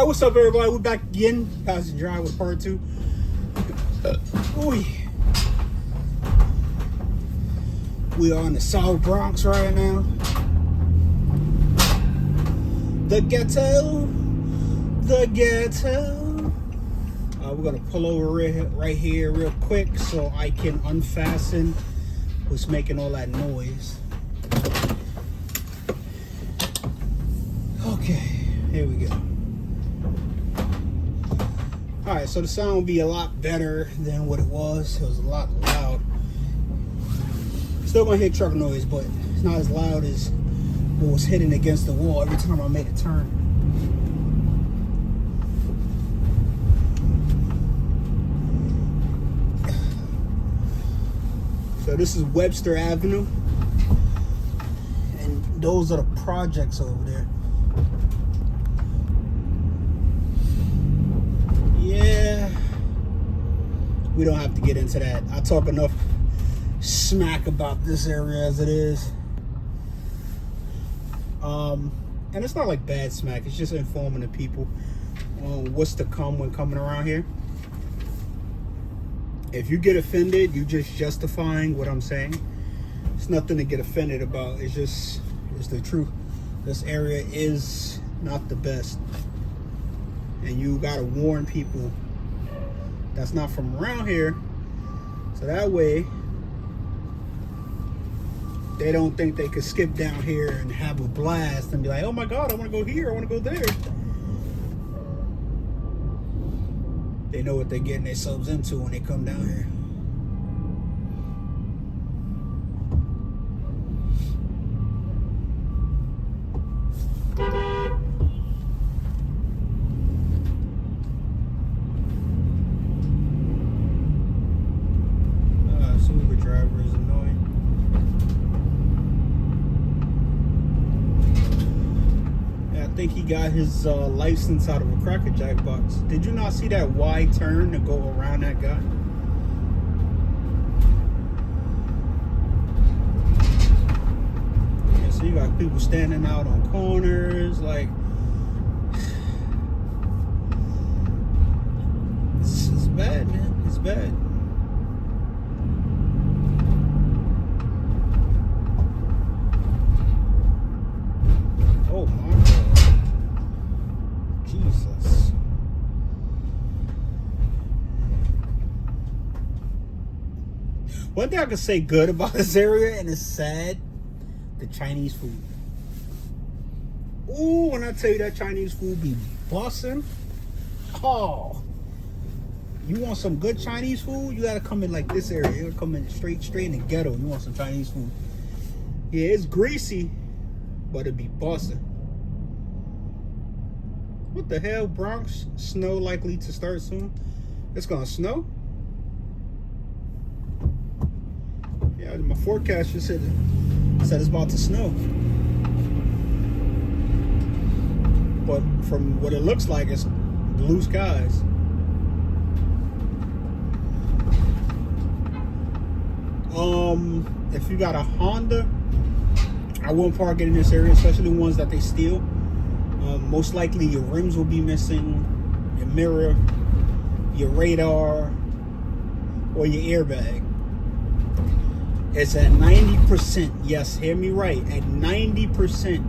What's up, everybody? We're back again. Passengereye with part 2. We are in the South Bronx right now. The ghetto. The ghetto. We're going to pull over right here real quick so I can unfasten what's making all that noise. Okay, here we go. Alright, so the sound will be a lot better than what it was. It was a lot loud. Still gonna hear truck noise, but it's not as loud as what was hitting against the wall every time I made a turn. So this is Webster Avenue, and those are the projects over there. Yeah, we don't have to get into that. I talk enough smack about this area as it is. And it's not like bad smack, it's just informing the people on what's to come when coming around here. If you get offended, you just justifying what I'm saying. It's nothing to get offended about. It's the truth. This area is not the best. And you gotta warn people that's not from around here, so that way they don't think they could skip down here and have a blast and be like, oh my god, I want to go here, I want to go there. They know what they're getting themselves into when they come down here. Uber driver is annoying. Yeah, I think he got his license out of a Cracker Jack box. Did you not see that wide turn to go around that guy? Yeah, so you got people standing out on corners, like it's bad, man. It's bad. Oh my God. Jesus. One thing I can say good about this area, and it's sad, the Chinese food. Ooh, when I tell you that Chinese food be bussin', oh, you want some good Chinese food, you gotta come in like this area. You gotta come in straight in the ghetto. You want some Chinese food. Yeah, it's greasy, but it be bussin'. What the hell, Bronx? Snow likely to start soon. It's gonna snow? Yeah, my forecast just said it's about to snow. But from what it looks like, it's blue skies. If you got a Honda, I won't park it in this area, especially the ones that they steal. Most likely your rims will be missing, your mirror, your radar, or your airbag. It's at 90%, yes, hear me right, at 90%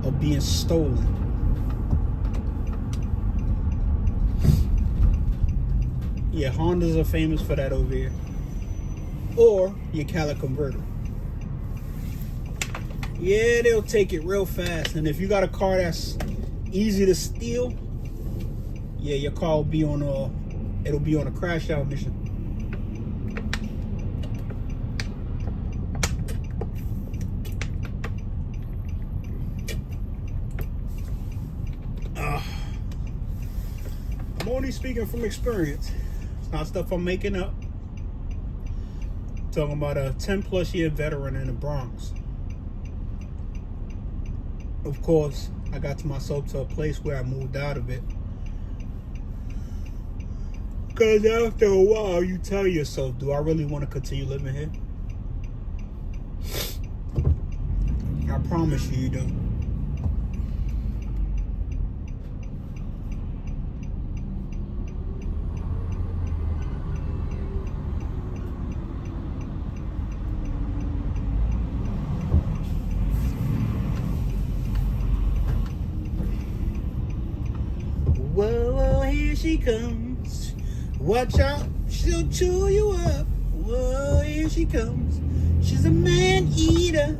of being stolen. Yeah, Hondas are famous for that over here. Or your Cali converter. Yeah, they'll take it real fast. And if you got a car that's easy to steal, yeah, your car will be on a crash out mission. I'm only speaking from experience. It's not stuff I'm making up. I'm talking about a 10+ year veteran in the Bronx. Of course, I got to myself to a place where I moved out of it. Because after a while, you tell yourself, do I really want to continue living here? I promise you, you don't. she comes. Watch out, she'll chew you up. Whoa, here she comes. She's a man-eater.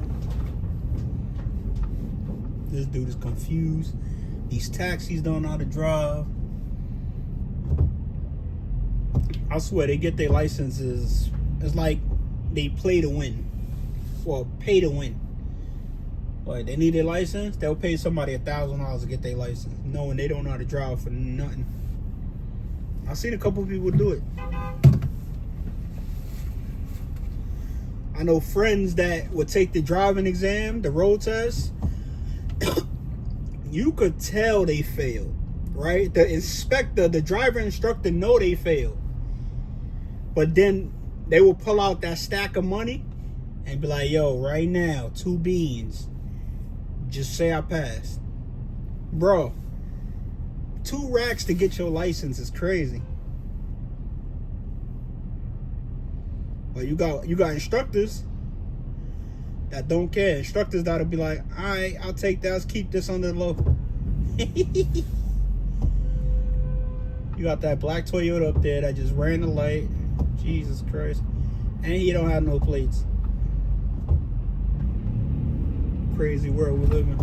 This dude is confused. These taxis don't know how to drive. I swear, they get their licenses. It's like they play to win. Well, pay to win. Like, they need their license, they'll pay somebody $1,000 to get their license, knowing they don't know how to drive for nothing. I've seen a couple people do it. I know friends that would take the driving exam, the road test. You could tell they failed, right? The inspector, the driver instructor know they failed. But then they will pull out that stack of money and be like, yo, right now, 2 beans. Just say I passed. Bro, 2 racks to get your license is crazy. But you got instructors that don't care. Instructors that'll be like, all right, I'll take that. Let's keep this under the low. You got that black Toyota up there that just ran the light. Jesus Christ. And he don't have no plates. Crazy world we live in.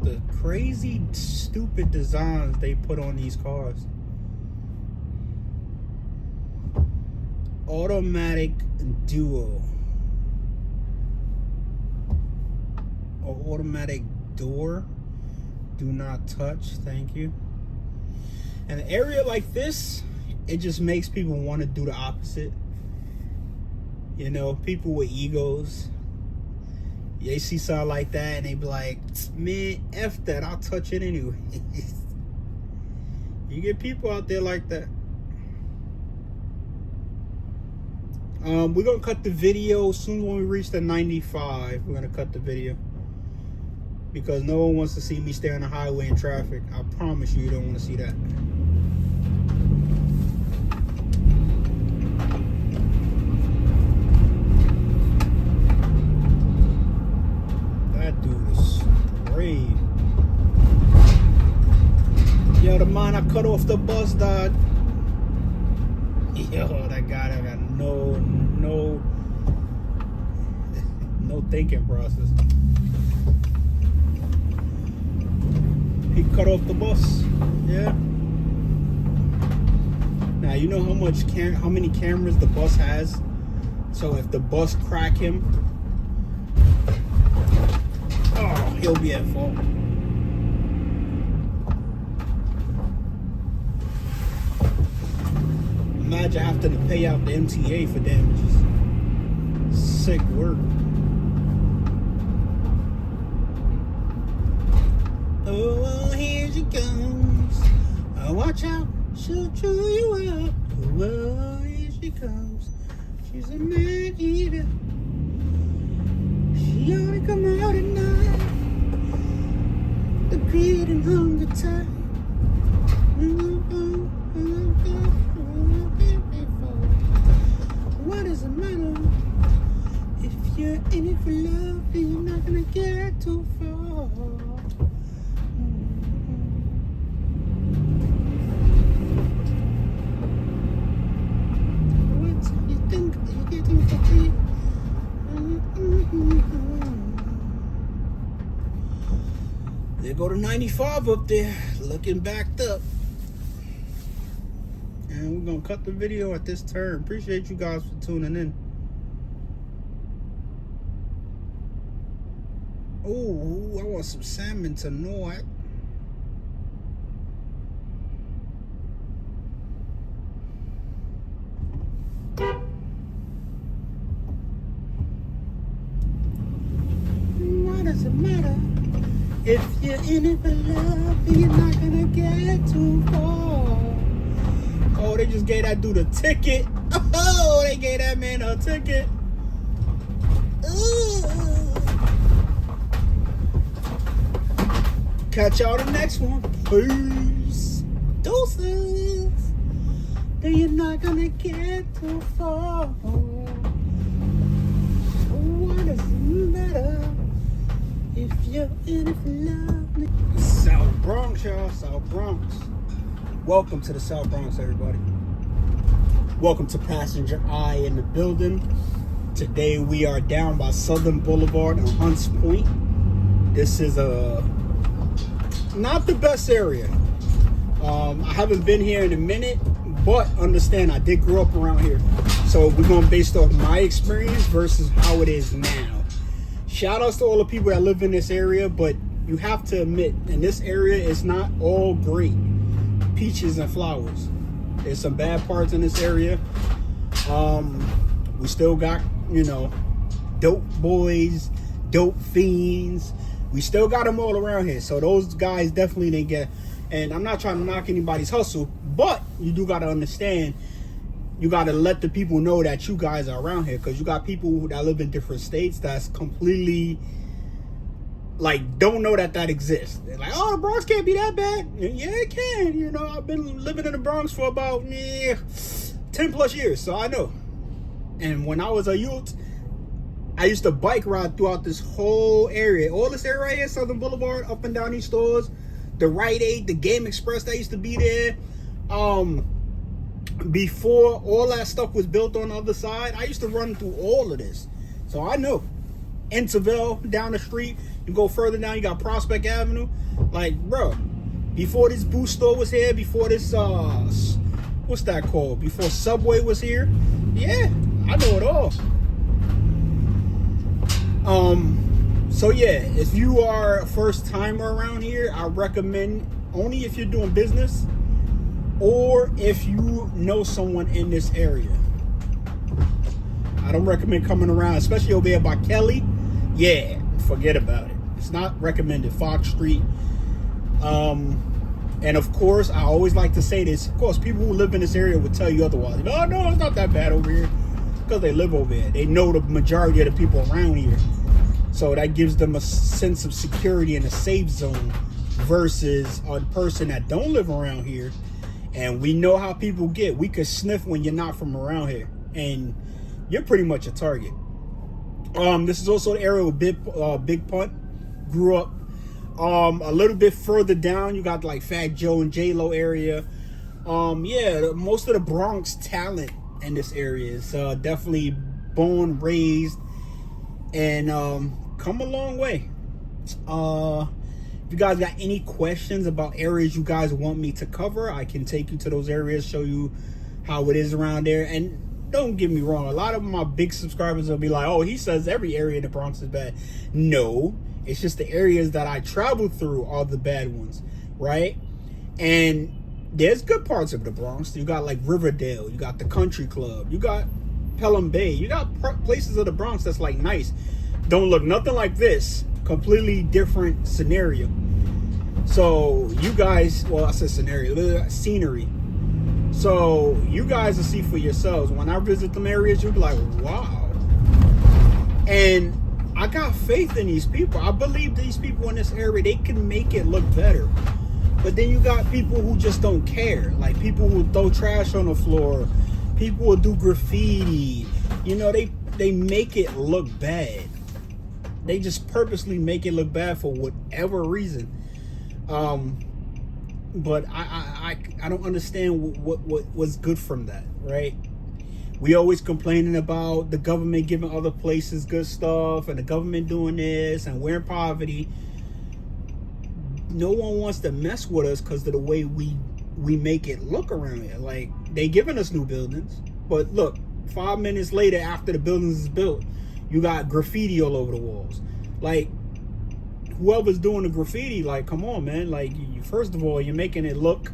The crazy, stupid designs they put on these cars. Automatic duo. Or automatic door. Do not touch, thank you. In an area like this, it just makes people want to do the opposite. You know, people with egos, they see something like that and they be like, man, F that, I'll touch it anyway. You get people out there like that. We're gonna cut the video soon. When we reach the 95, we're gonna cut the video. Because no one wants to see me stay on the highway in traffic. I promise you don't want to see that. That dude is brave. Yo, the man I cut off the bus, dog. Yo, that guy that got no thinking process. He cut off the bus. Yeah. Now you know how many cameras the bus has. So if the bus crack him, oh, he'll be at fault. Imagine having to pay out the MTA for damages. Sick work. Oh, here she comes. Oh, watch out, she'll chew you up. Oh, here she comes. She's a man eater. She ought to come out at night. The greed and hunger time. What is the matter? If you're in it for love, then you're not gonna get too far. There go to 95 up there, looking backed up. And we're gonna cut the video at this turn. Appreciate you guys for tuning in. Oh, I want some salmon tonight. What does it matter? If you're in it for love, you're not gonna get too far. Oh, they just gave that dude a ticket. Oh, they gave that man a ticket. Ooh. Catch y'all the next one. Peace. Deuces. then you're not gonna get too far. What does it matter if you're in it for love? South Bronx, y'all. South Bronx. Welcome to the South Bronx, everybody. Welcome to Passengereye in the building. Today we are down by Southern Boulevard and Hunts Point. This is not the best area. I haven't been here in a minute, but understand I did grow up around here. So we're going to base off my experience versus how it is now. Shout outs to all the people that live in this area, but you have to admit, in this area, it's not all great. Peaches and flowers. There's some bad parts in this area. We still got, dope boys, dope fiends. We still got them all around here. So those guys definitely didn't get. And I'm not trying to knock anybody's hustle, but you do got to understand, you got to let the people know that you guys are around here, because you got people that live in different states that's completely don't know that exists. They're like, oh, the Bronx can't be that bad. Yeah, it can. I've been living in the Bronx for about 10 plus years, so I know. And when I was a youth, I used to bike ride throughout this whole area. All this area right here, Southern Boulevard, up and down these stores. The Rite Aid, the Game Express that used to be there. Before all that stuff was built on the other side, I used to run through all of this. So I know. Interville, down the street. You go further down, you got Prospect Avenue. Bro, before this Boost store was here, before this, what's that called? Before Subway was here. Yeah, I know it all. So yeah, if you are a first timer around here, I recommend only if you're doing business or if you know someone in this area. I don't recommend coming around, especially over here by Kelly. Yeah, forget about it. It's not recommended. Fox Street. And of course, I always like to say this. Of course, people who live in this area would tell you otherwise. Oh, no, it's not that bad over here. Because they live over here. They know the majority of the people around here. So that gives them a sense of security and a safe zone versus a person that don't live around here. And we know how people get. We could sniff when you're not from around here. And you're pretty much a target. This is also the area where Big Punt grew up. A little bit further down, you got Fat Joe and J-Lo area. Yeah, most of the Bronx talent in this area is definitely born, raised, and come a long way. If you guys got any questions about areas you guys want me to cover, I can take you to those areas, show you how it is around there. And don't get me wrong, a lot of my big subscribers will be like, oh, he says every area in the Bronx is bad. No, it's just the areas that I travel through are the bad ones, right? And there's good parts of the Bronx. You got Riverdale, you got the Country Club, you got Pelham Bay, you got places of the Bronx that's nice. Don't look nothing like this. Completely different scenario. So you guys, well, I said scenery. So you guys will see for yourselves. When I visit them areas, you'll be like, wow. And I got faith in these people. I believe these people in this area, they can make it look better. But then you got people who just don't care. People who throw trash on the floor. People who do graffiti. They make it look bad. They just purposely make it look bad for whatever reason. But I don't understand what's good from that, right? We always complaining about the government giving other places good stuff and the government doing this and we're in poverty. No one wants to mess with us because of the way we make it look around here. They giving us new buildings, but look, 5 minutes later after the buildings is built, you got graffiti all over the walls. Whoever's doing the graffiti, come on, man. First of all, you're making it look,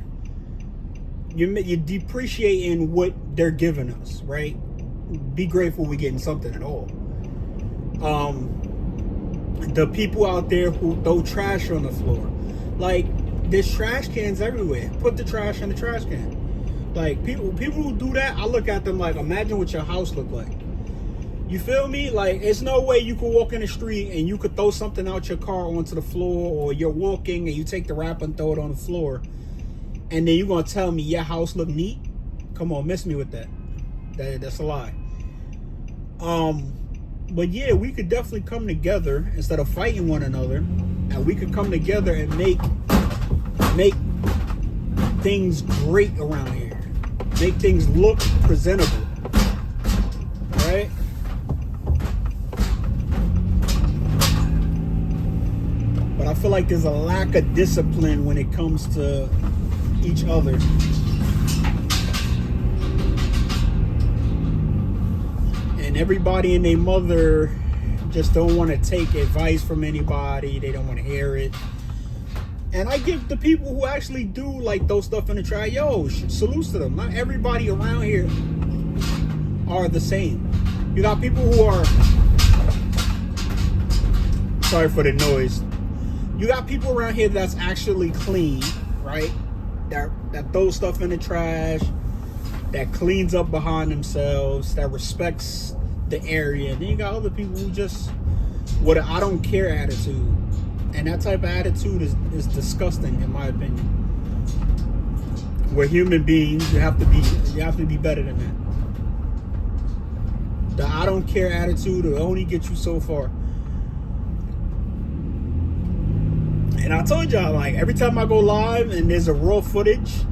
you're depreciating what they're giving us, right? Be grateful we're getting something at all. The people out there who throw trash on the floor, there's trash cans everywhere. Put the trash in the trash can. People who do that, I look at them imagine what your house looked like. You feel me? It's no way you could walk in the street and you could throw something out your car onto the floor, or you're walking and you take the wrapper and throw it on the floor, and then you're gonna tell me your house look neat? Come on, miss me with that. That's a lie. But yeah, we could definitely come together instead of fighting one another, and we could come together and make things great around here. Make things look presentable. Right? But I feel like there's a lack of discipline when it comes to each other. And everybody and their mother just don't want to take advice from anybody. They don't want to hear it. And I give the people who actually do like those stuff in the trash, salutes to them. Not everybody around here are the same. You got people who are, sorry for the noise. You got people around here that's actually clean, right? That throws stuff in the trash, that cleans up behind themselves, that respects the area. And then you got other people who just with an I don't care attitude. And that type of attitude is disgusting, in my opinion. We're human beings. You have to be better than that. The I don't care attitude will only get you so far. And I told y'all, like, every time I go live and there's a raw footage,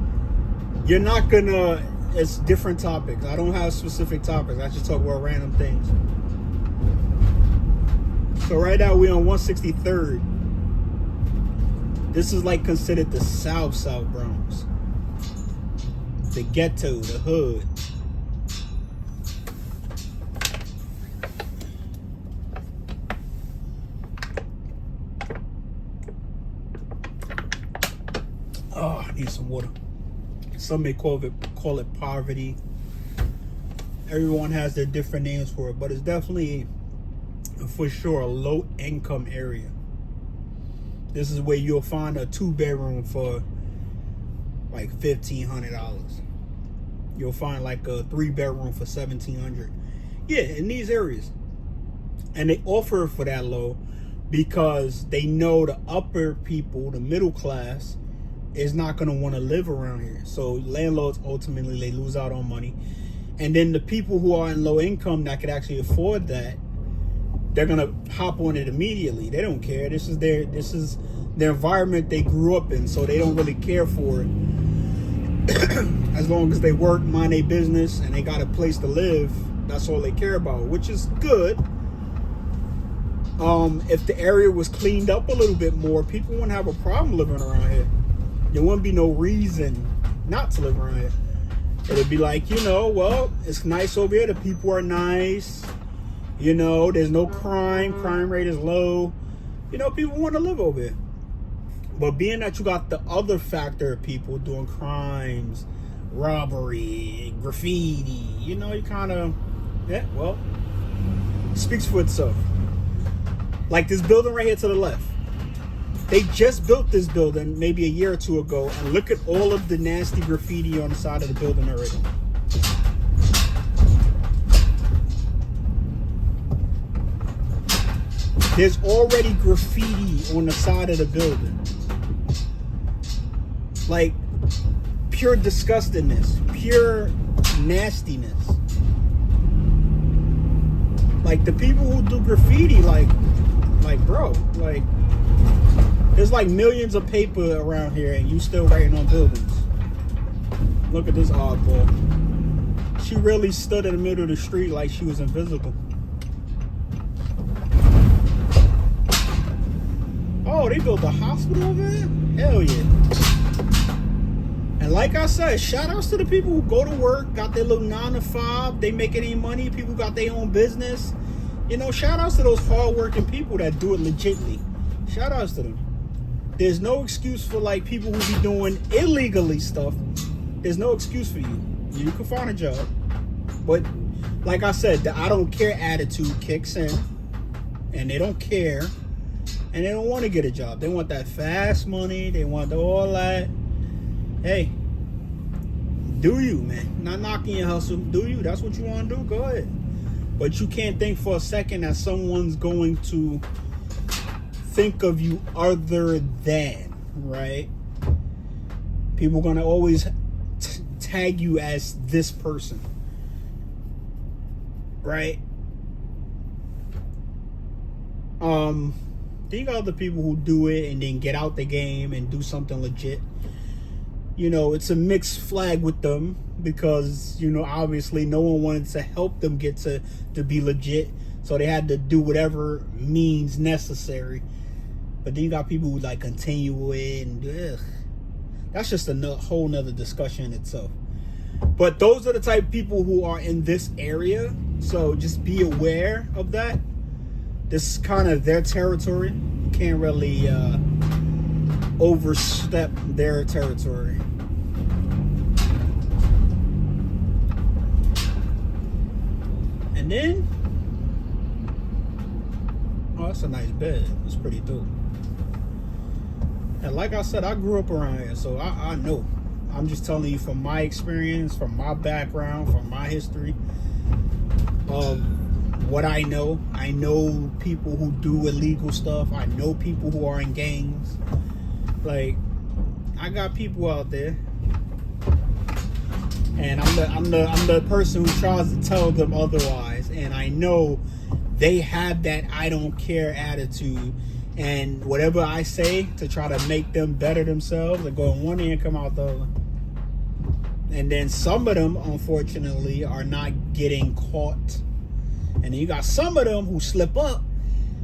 you're not gonna. It's different topics. I don't have specific topics. I just talk about random things. So right now we're on 163rd. This is like considered the South Bronx. The ghetto, the hood. Oh, I need some water. Some may call it poverty. Everyone has their different names for it, but it's definitely, for sure, a low income area. This is where you'll find a 2-bedroom for like $1,500. You'll find like a 3-bedroom for $1,700. Yeah, in these areas. And they offer for that low because they know the upper people, the middle class, is not going to want to live around here. So landlords, ultimately, they lose out on money. And then the people who are in low income that could actually afford that, they're gonna hop on it immediately. They don't care. This is their environment they grew up in, so they don't really care for it. As long as they work, mind their business, and they got a place to live, that's all they care about, which is good. If the area was cleaned up a little bit more, people wouldn't have a problem living around here. There wouldn't be no reason not to live around here. It'd be like, well, it's nice over here. The people are nice. There's no crime. Crime rate is low. People want to live over here. But being that you got the other factor of people doing crimes, robbery, graffiti, you kind of, speaks for itself. Like this building right here to the left. They just built this building maybe a year or two ago, and look at all of the nasty graffiti on the side of the building already. There's already graffiti on the side of the building. Like, pure disgustingness, pure nastiness. Like, the people who do graffiti, like bro, like, there's like millions of paper around here and you still writing on buildings. Look at this oddball. She really stood in the middle of the street like she was invisible. Oh, they built a hospital over there? Hell yeah. And like I said, shout outs to the people who go to work, got their little 9 to 5, they make any money, people got their own business. Shout outs to those hardworking people that do it legitly. Shout outs to them. There's no excuse for like people who be doing illegally stuff. There's no excuse for you. You can find a job. But like I said, the I don't care attitude kicks in. And they don't care. And they don't want to get a job. They want that fast money. They want all that. Hey, do you, man? Not knocking your hustle. Do you? That's what you want to do? Go ahead. But you can't think for a second that someone's going to think of you other than, right? People are going to always tag you as this person, right? Then you got other people who do it and then get out the game and do something legit. You know, it's a mixed flag with them because, you know, obviously no one wanted to help them get to be legit. So they had to do whatever means necessary. But then you got people who like continue it, and that's just a whole nother discussion in itself. But those are the type of people who are in this area. So just be aware of that. This is kind of their territory. You can't really overstep their territory. And then, oh, that's a nice bed. It's pretty dope. And like I said, I grew up around here, so I know. I'm just telling you from my experience, from my background, from my history of what I know. I know people who do illegal stuff. I know people who are in gangs. Like, I got people out there, and I'm the person who tries to tell them otherwise. And I know they have that I don't care attitude. And whatever I say to try to make them better themselves, they go in one ear and come out the other. And then some of them, unfortunately, are not getting caught. And then you got some of them who slip up,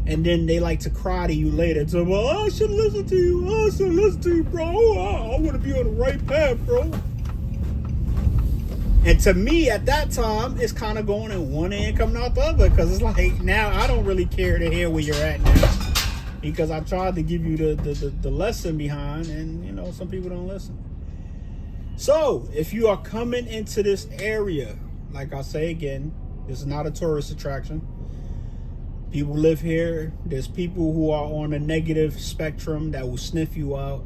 and then they like to cry to you later. So, well, I should listen to you. I should listen to you, bro. I want to be on the right path, bro. And to me, at that time, it's kind of going in one ear and coming out the other. Because it's like, now I don't really care to hear where you're at now. Because I tried to give you the lesson behind, and, you know, some people don't listen. So, if you are coming into this area, like I say again, this is not a tourist attraction. People live here. There's people who are on a negative spectrum that will sniff you out,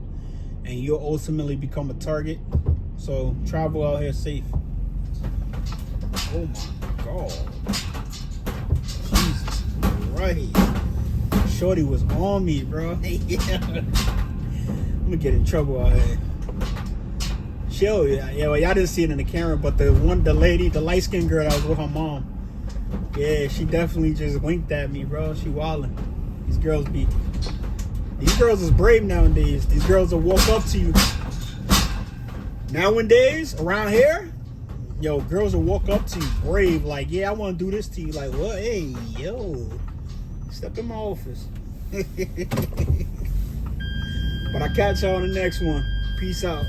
and you'll ultimately become a target. So, travel out here safe. Oh my God. Jesus Christ. Shorty was on me, bro. Yeah. I'm gonna get in trouble out here. Yeah, well, y'all didn't see it in the camera, but the lady, the light-skinned girl that was with her mom, yeah, she definitely just winked at me, bro. She wildin'. These girls is brave nowadays. These girls will walk up to you. Nowadays, around here, yo, girls will walk up to you brave, like, yeah, I want to do this to you. Like, what? Hey, yo, step in my office. But I catch y'all on the next one. Peace out.